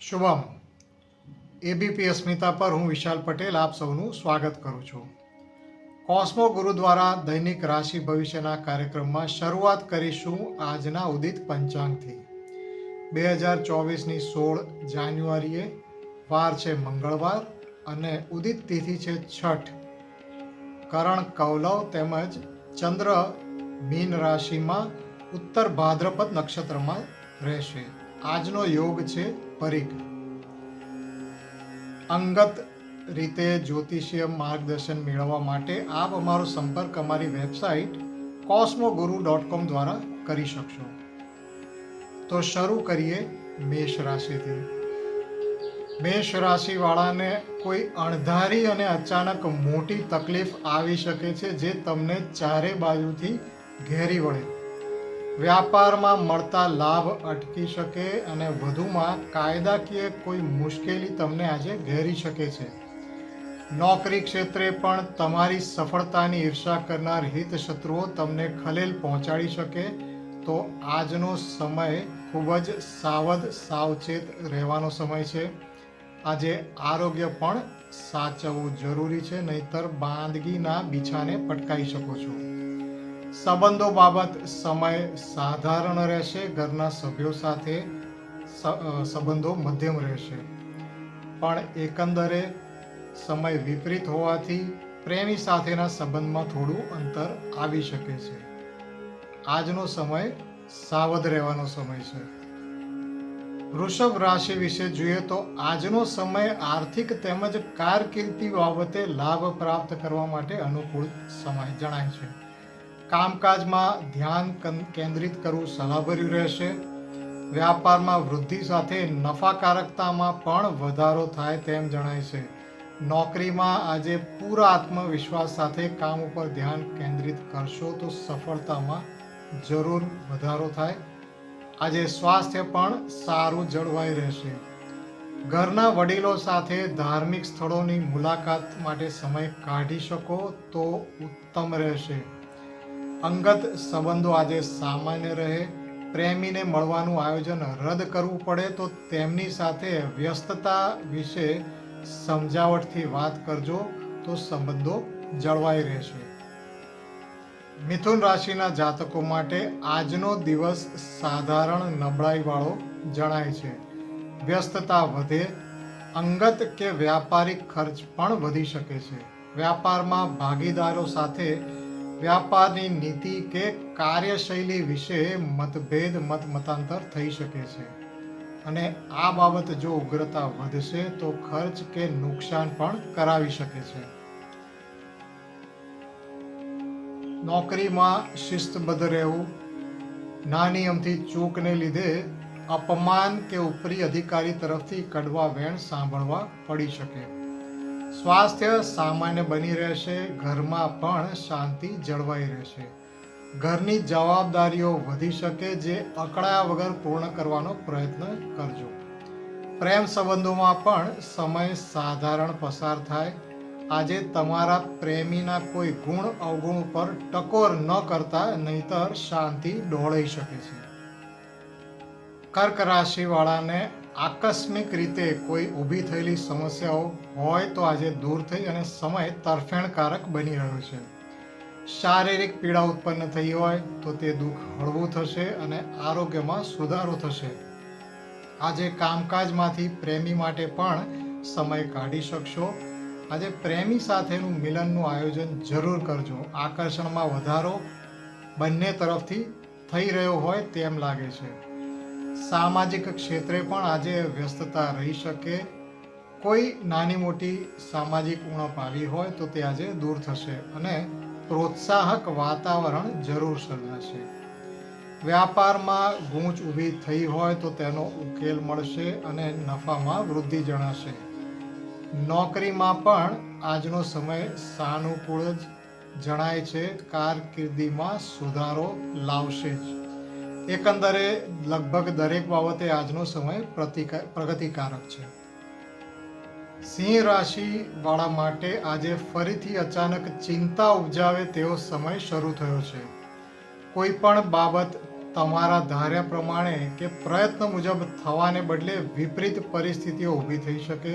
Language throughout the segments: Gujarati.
શુભમ. એબીપી અસ્મિતા પર હું વિશાલ પટેલ આપ સૌનું સ્વાગત કરું છું. કોસ્મો ગુરુ દ્વારા દૈનિક રાશિ ભવિષ્યના કાર્યક્રમમાં શરૂઆત કરીશું આજના ઉદિત પંચાંગથી. 2024ની 16 જાન્યુઆરીએ વાર છે મંગળવાર અને ઉદિત તિથિ છે છઠ. કરણ કૌલવ તેમજ ચંદ્ર મીન રાશિમાં ઉત્તર ભાદ્રપદ નક્ષત્રમાં રહેશે. આજનો યોગ છે પરિગ. અંગત રીતે જ્યોતિષીય માર્ગદર્શન મેળવવા માટે આપ અમારો સંપર્ક અમારી વેબસાઇટ cosmoguru.com દ્વારા કરી શકશો. તો શરૂ કરીએ મેષ રાશિથી. મેષ રાશિવાળાને કોઈ અણધારી અને અચાનક મોટી તકલીફ આવી શકે છે જે તમને ચારે બાજુથી ઘેરી વળે. વ્યાપારમાં મળતા લાભ અટકી શકે અને વધુમાં કાયદાકીય કોઈ મુશ્કેલી તમને આજે ઘેરી શકે છે. નોકરી ક્ષેત્રે પણ તમારી સફળતાની ઈર્ષા કરનાર હિત શત્રુઓ તમને ખલેલ પહોંચાડી શકે. તો આજનો સમય ખૂબ જ સાવચેત રહેવાનો સમય છે. આજે આરોગ્ય પણ સાચવવું જરૂરી છે, નહીતર માંદગીના બીછાને પટકાઈ શકો છો. સંબંધો બાબત સમય સાધારણ રહેશે. ઘરના સભ્યો સાથે સંબંધો મધ્યમ રહેશે, પણ એકંદરે સમય વિપરીત હોવાથી પ્રેમી સાથેના સંબંધમાં થોડું અંતર આવી શકે છે. આજનો સમય સાવધ રહેવાનો સમય છે. વૃષભ રાશિ વિશે જોઈએ તો આજનો સમય આર્થિક તેમજ કારકિર્દી બાબતે લાભ પ્રાપ્ત કરવા માટે અનુકૂળ સમય જણાય છે. કામકાજમાં ધ્યાન કેન્દ્રિત કરવું સલાહભર્યું રહેશે. વ્યાપારમાં વૃદ્ધિ સાથે નફાકારકતામાં પણ વધારો થાય તેમ જણાય છે. નોકરીમાં આજે પૂરા આત્મવિશ્વાસ સાથે કામ ઉપર ધ્યાન કેન્દ્રિત કરશો તો સફળતામાં જરૂર વધારો થાય. આજે સ્વાસ્થ્ય પણ સારું જળવાઈ રહેશે. ઘરના વડીલો સાથે ધાર્મિક સ્થળોની મુલાકાત માટે સમય કાઢી શકો તો ઉત્તમ રહેશે. અંગત સંબંધો આજે સામાન્ય રહે. પ્રેમીને મળવાનું આયોજન રદ કરવું પડે તો તેમની સાથે વ્યસ્તતા વિશે સમજાવટથી વાત કરજો તો સંબંધો જળવાઈ રહેશે. મિથુન રાશિના જાતકો માટે આજનો દિવસ સાધારણ નબળાઈવાળો જણાય છે. વ્યસ્તતા વધે. અંગત કે વ્યાપારિક ખર્ચ પણ વધી શકે છે. વ્યાપારમાં ભાગીદારો સાથે વ્યાપારની નીતિ કે કાર્યશૈલી વિશે મતાંતર થઈ શકે છે અને આ બાબત જો ઉગ્રતા વધશે તો ખર્ચ કે નુકસાન પણ કરાવી શકે છે. નોકરીમાં શિસ્તબદ્ધ રહેવું. નાની અમથી ચૂકને લીધે અપમાન કે ઉપરી અધિકારી તરફથી કડવા વેણ સાંભળવા પડી શકે. સ્વાસ્થ્ય સામાન્ય બની રહેશે. ઘરમાં પણ શાંતિ જળવાઈ રહેશે. ઘરની જવાબદારીઓ વધી શકે જે અકળાયા વગર પૂર્ણ કરવાનો પ્રયત્ન કરજો. પ્રેમ સંબંધોમાં પણ સમય સાધારણ પસાર થાય. આજે તમારા પ્રેમીના કોઈ ગુણ અવગુણ ઉપર ટકોર ન કરતા, નહીતર શાંતિ ડહોળાઈ શકે છે. કર્ક રાશિવાળાને આકસ્મિક રીતે કોઈ ઊભી થયેલી સમસ્યાઓ હોય તો આજે દૂર થઈ અને સમય તરફેણકારક બની રહ્યો છે. શારીરિક પીડા ઉત્પન્ન થઈ હોય તો તે દુઃખ હળવું થશે અને આરોગ્યમાં સુધારો થશે. આજે કામકાજમાંથી પ્રેમી માટે પણ સમય કાઢી શકશો. આજે પ્રેમી સાથેનું મિલનનું આયોજન જરૂર કરજો. આકર્ષણમાં વધારો બંને તરફથી થઈ રહ્યો હોય તેમ લાગે છે. સામાજિક ક્ષેત્રે પણ આજે વ્યસ્તતા રહી શકે. કોઈ નાની મોટી સામાજિક ઉણપ આવી હોય તો તે આજે દૂર થશે અને પ્રોત્સાહક વાતાવરણ જરૂર સર્જાશે. વ્યાપારમાં ગૂંચ ઊભી થઈ હોય તો તેનો ઉકેલ મળશે અને નફામાં વૃદ્ધિ જણાશે. નોકરીમાં પણ આજનો સમય સાનુકૂળ જ જણાય છે. કારકિર્દીમાં સુધારો લાવશે જ. એકંદરે લગભગ દરેક બાબતે આજનો સમય પ્રગતિકારક છે. સિંહ રાશિ વાળા માટે આજે ફરીથી અચાનક ચિંતા ઉપજાવે તેવો સમય શરૂ થયો છે. કોઈ પણ બાબત તમારા ધાર્યા પ્રમાણે કે પ્રયત્ન મુજબ થવાને બદલે વિપરીત પરિસ્થિતિઓ ઊભી થઈ શકે.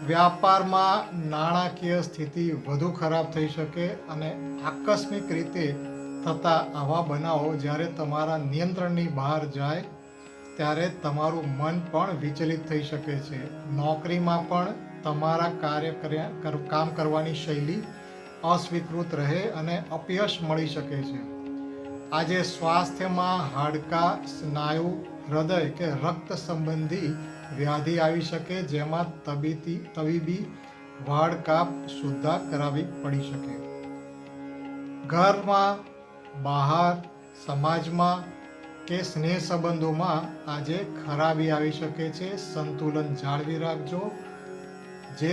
વ્યાપારમાં નાણાકીય સ્થિતિ વધુ ખરાબ થઈ શકે અને આકસ્મિક રીતે થતા આવા બનાવો જ્યારે તમારા નિયંત્રણની બહાર જાય ત્યારે તમારું મન પણ વિચલિત થઈ શકે છે. નોકરીમાં પણ તમારા કામ કરવાની શૈલી અસ્વીકૃત રહે અને અપયશ મળી શકે છે. આજે સ્વાસ્થ્યમાં હાડકાં, સ્નાયુ, હૃદય કે રક્ત સંબંધી વ્યાધિ આવી શકે, જેમાં તબીબી વાડ કાપ સુદ્ધા કરાવી પડી શકે. ઘરમાં, બહાર, સમાજમાં કે સ્નેહ સંબંધોમાં આજે ખરાબી આવી શકે છે. સંતુલન જાળવી રાખજો. જે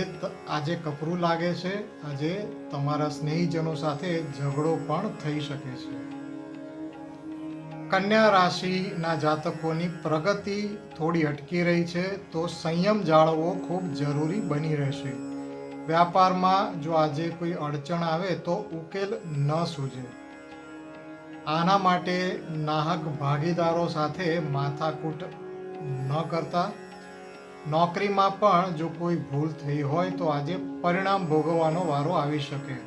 આજે કપરું લાગે છે, આજે તમારા સ્નેહીજનો સાથે ઝઘડો પણ થઈ શકે છે. કન્યા રાશિના જાતકોની પ્રગતિ થોડી અટકી રહી છે, તો સંયમ જાળવવો ખૂબ જરૂરી બની રહેશે. વ્યાપારમાં જો આજે કોઈ અડચણ આવે તો ઉકેલ ન સૂઝે. આના માટે નાહક ભાગીદારો સાથે માથાકૂટ ન કરતા. નોકરીમાં પણ જો કોઈ ભૂલ થઈ હોય તો આજે પરિણામ ભોગવવાનો વારો આવી શકે.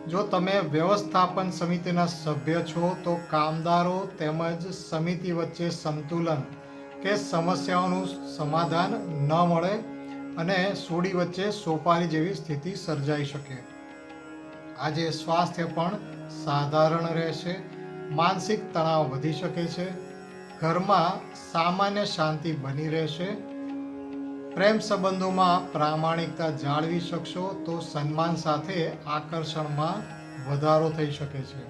જો તમે વ્યવસ્થાપન સમિતિના સભ્ય છો તો કામદારો તેમજ સમિતિ વચ્ચે સંતુલન કે સમસ્યાઓનું સમાધાન ન મળે અને સોડી વચ્ચે સોપારી જેવી સ્થિતિ સર્જાઈ શકે. આજે સ્વાસ્થ્ય પણ સાધારણ રહેશે. માનસિક તણાવ વધી શકે છે. ઘરમાં સામાન્ય શાંતિ બની રહેશે. પ્રેમ સંબંધોમાં પ્રામાણિકતા જાળવી શકશો તો સન્માન સાથે આકર્ષણમાં વધારો થઈ શકે છે.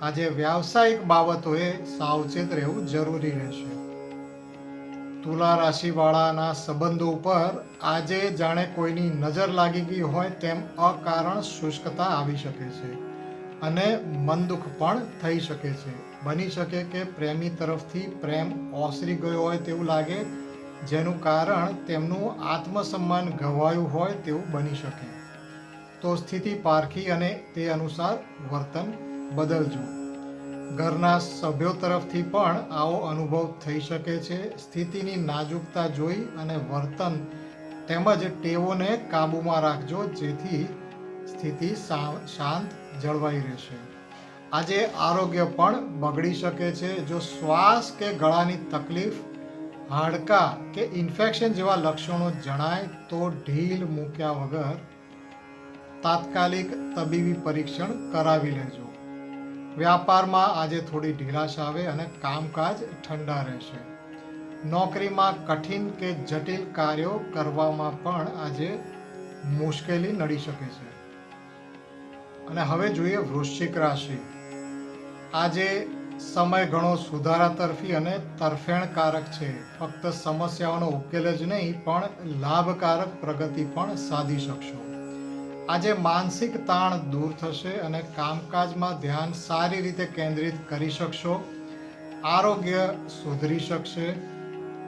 આજે વ્યાવસાયિક બાબતોએ સાવચેત રહેવું જરૂરી રહેશે. તુલા રાશિવાળાના સંબંધો ઉપર આજે જાણે કોઈની નજર લાગી ગઈ હોય તેમ અકારણ શુષ્કતા આવી શકે છે અને મનદુખ પણ થઈ શકે છે. બની શકે કે પ્રેમી તરફથી પ્રેમ ઓસરી ગયો હોય તેવું લાગે, જેનું કારણ તેમનું આત્મસન્માન ગવાયું હોય તેવું બની શકે. તો સ્થિતિ પારખી અને તે અનુસાર વર્તન બદલજો. ઘરના સભ્યો તરફથી પણ આવો અનુભવ થઈ શકે છે. સ્થિતિની નાજુકતા જોઈ અને વર્તન તેમજ ટેવોને કાબૂમાં રાખજો, જેથી સ્થિતિ શાંત જળવાઈ રહેશે. આજે આરોગ્ય પણ બગડી શકે છે. જો શ્વાસ કે ગળાની તકલીફ, હાડકાં કે ઇન્ફેક્શન જેવા લક્ષણો જણાય તો ઢીલ મૂક્યા વગર તાત્કાલિક તબીબી પરીક્ષણ કરાવી લેજો. વ્યાપારમાં આજે થોડી ઢીલાશ આવે અને કામકાજ ઠંડા રહેશે. નોકરીમાં કઠિન કે જટિલ કાર્યો કરવામાં પણ આજે મુશ્કેલી નડી શકે છે. અને હવે જોઈએ વૃશ્ચિક રાશિ. આજે સમય ઘણો સુધારા તરફી અને તરફેણકારક છે. ફક્ત સમસ્યાઓનો ઉકેલ જ નહીં પણ લાભકારક પ્રગતિ પણ સાધી શકશો. આજે માનસિક તાણ દૂર થશે અને કામકાજમાં ધ્યાન સારી રીતે કેન્દ્રિત કરી શકશો. આરોગ્ય સુધરી શકશે.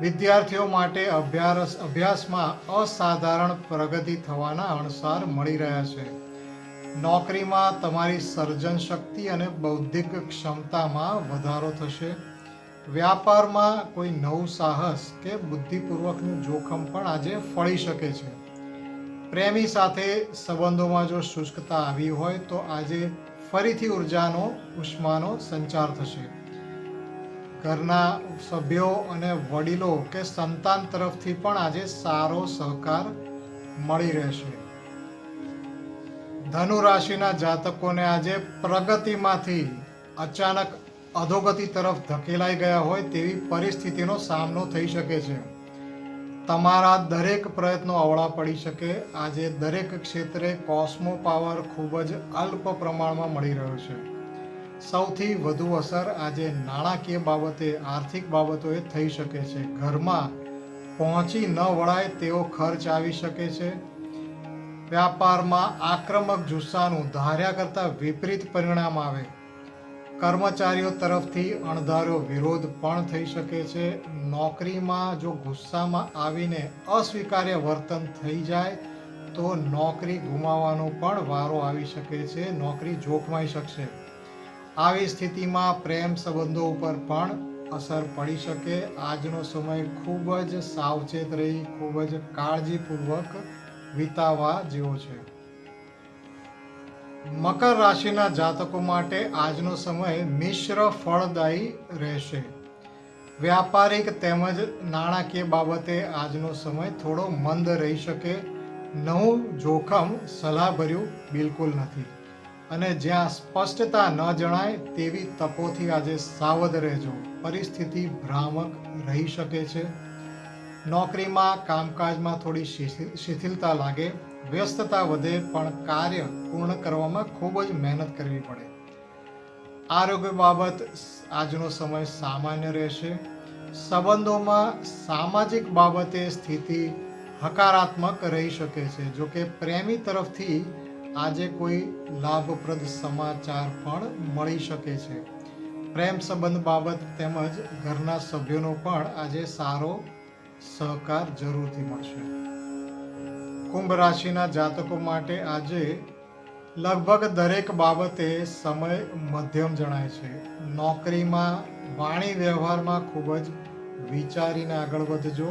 વિદ્યાર્થીઓ માટે અભ્યાસમાં અસાધારણ પ્રગતિ થવાના અણસાર મળી રહ્યા છે. નોકરીમાં તમારી સર્જન શક્તિ અને બૌદ્ધિક ક્ષમતામાં વધારો થશે. વ્યાપારમાં કોઈ નવું સાહસ કે બુદ્ધિપૂર્વકનું જોખમ પણ આજે ફળી શકે છે. પ્રેમી સાથે સંબંધોમાં જો શુષ્કતા આવી હોય તો આજે ફરીથી ઉષ્માનો સંચાર થશે. ઘરના સભ્યો અને વડીલો કે સંતાન તરફથી પણ આજે સારો સહકાર મળી રહેશે. ધનુ રાશિના જાતકોને આજે પ્રગતિમાંથી અચાનક અધોગતિ તરફ ધકેલાઈ ગયા હોય તેવી પરિસ્થિતિનો સામનો થઈ શકે છે. તમારા દરેક પ્રયત્નો અવળા પડી શકે. આજે દરેક ક્ષેત્રે કોસ્મો પાવર ખૂબ જ અલ્પ પ્રમાણમાં મળી રહ્યો છે. સૌથી વધુ અસર આજે નાણાકીય બાબતે, આર્થિક બાબતોએ થઈ શકે છે. ઘરમાં પહોંચી ન વળાય તેવો ખર્ચ આવી શકે છે. વ્યાપારમાં આક્રમક જુસ્સાનું ધાર્યા કરતાં વિપરીત પરિણામ આવે. કર્મચારીઓ તરફથી અણધાર્યો વિરોધ પણ થઈ શકે છે. નોકરીમાં જો ગુસ્સામાં આવીને અસ્વીકાર્ય વર્તન થઈ જાય તો નોકરી ગુમાવવાનો પણ વારો આવી શકે છે. નોકરી જોખમાઈ શકશે. આવી સ્થિતિમાં પ્રેમ સંબંધો ઉપર પણ અસર પડી શકે. આજનો સમય ખૂબ જ સાવચેત રહી, ખૂબ જ કાળજીપૂર્વક વિતાવવા જેવો છે. મકર રાશિના જાતકો માટે આજનો સમય મિશ્ર ફળદાયી રહેશે. વ્યાપારિક તેમજ નાણાકીય બાબતે આજનો સમય થોડો મંદ રહી શકે. નવું જોખમ સલાહભર્યું બિલકુલ નથી, અને જ્યાં સ્પષ્ટતા ન જણાય તેવી તકોથી આજે સાવધ રહેજો. પરિસ્થિતિ ભ્રામક રહી શકે છે. નોકરીમાં કામકાજમાં થોડી શિથિલતા લાગે, વ્યસ્તતા વધે, પણ કાર્ય પૂર્ણ કરવામાં ખૂબ જ મહેનત કરવી પડે. આરોગ્ય બાબત આજનો સમય સામાન્ય રહેશે. સંબંધોમાં સામાજિક બાબતે સ્થિતિ હકારાત્મક રહી શકે છે. જો કે પ્રેમી તરફથી આજે કોઈ લાભપ્રદ સમાચાર પણ મળી શકે છે. પ્રેમ સંબંધ બાબત તેમજ ઘરના સભ્યોનો પણ આજે સારો સહકાર જરૂરથી મળશે. કુંભ રાશિના જાતકો માટે આજે લગભગ દરેક બાબતે સમય મધ્યમ જણાય છે. નોકરીમાં, વાણી વ્યવહારમાં ખૂબ જ વિચારીને આગળ વધજો.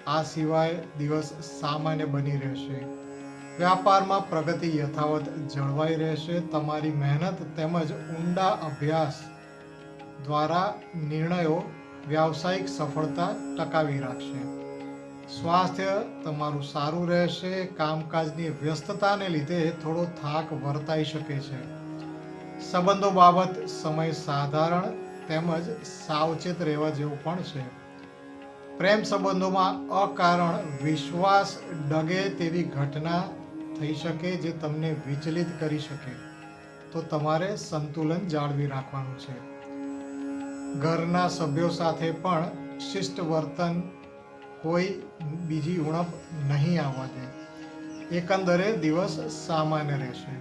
આ સિવાય દિવસ સામાન્ય બની રહેશે. વ્યાપારમાં પ્રગતિ યથાવત જળવાઈ રહેશે. તમારી મહેનત તેમજ ઊંડા અભ્યાસ દ્વારા નિર્ણયો વ્યાવસાયિક સફળતા ટકાવી રાખશે. સ્વાસ્થ્ય તમારું સારું રહેશે. કામકાજની વ્યસ્તતાને લીધે થોડો થાક વર્તાઈ શકે છે. સંબંધો બાબત સમય સાધારણ તેમજ સાવચેત રહેવા જેવું પણ છે. પ્રેમ સંબંધોમાં અકારણ વિશ્વાસ ડગે તેવી ઘટના થઈ શકે જે તમને વિચલિત કરી શકે, તો તમારે સંતુલન જાળવી રાખવાનું છે. ઘરના સભ્યો સાથે પણ શિષ્ટ વર્તન, કોઈ બીજી ઉણપ નહીં આવવા દે. એકંદરે દિવસ સામાન્ય રહેશે.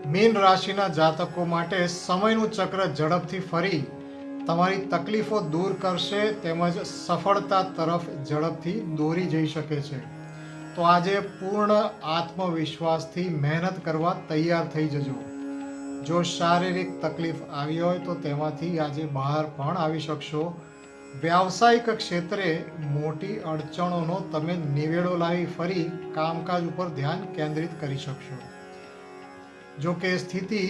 મીન રાશિના જાતકો માટે સમયનું ચક્ર ઝડપથી ફરી તમારી તકલીફો દૂર કરશે તેમજ સફળતા તરફ ઝડપથી દોરી જઈ શકે છે. તો આજે પૂર્ણ આત્મવિશ્વાસથી મહેનત કરવા તૈયાર થઈ જજો. જો શારીરિક તકલીફ આવી હોય તો તેમાંથી આજે બહાર પણ આવી શકશો. વ્યાવસાયિક ક્ષેત્રે મોટી અડચણોનો તમે નિવેડો લાવી ફરી કામકાજ ઉપર ધ્યાન કેન્દ્રિત કરી શકશો. જો કે સ્થિતિ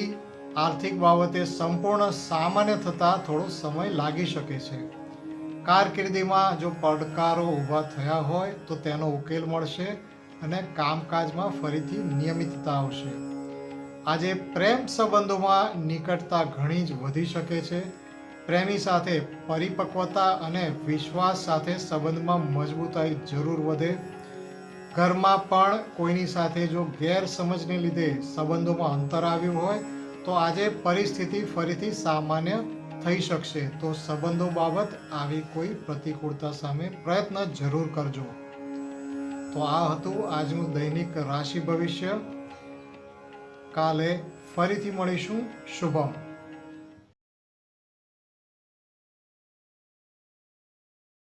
આર્થિક બાબતે સંપૂર્ણ સામાન્ય થતાં થોડો સમય લાગી શકે છે. કારકિર્દીમાં જો પડકારો ઊભા થયા હોય તો તેનો ઉકેલ મળશે અને કામકાજમાં ફરીથી નિયમિતતા આવશે. આજે પ્રેમ સંબંધોમાં નિકટતા ઘણી જ વધી શકે છે. પ્રેમી સાથે પરિપક્વતા અને વિશ્વાસ સાથે સંબંધમાં મજબૂતાઈ જરૂર વધે. ઘરમાં પણ કોઈની સાથે જો ગેરસમજને લીધે સંબંધોમાં અંતર આવ્યું હોય તો આજે પરિસ્થિતિ ફરીથી સામાન્ય થઈ શકશે. તો સંબંધો બાબત આવી કોઈ પ્રતિકૂળતા સામે પ્રયત્ન જરૂર કરજો. તો આ હતું આજનું દૈનિક રાશિ ભવિષ્ય. કાલે ફરીથી મળીશું. શુભમ.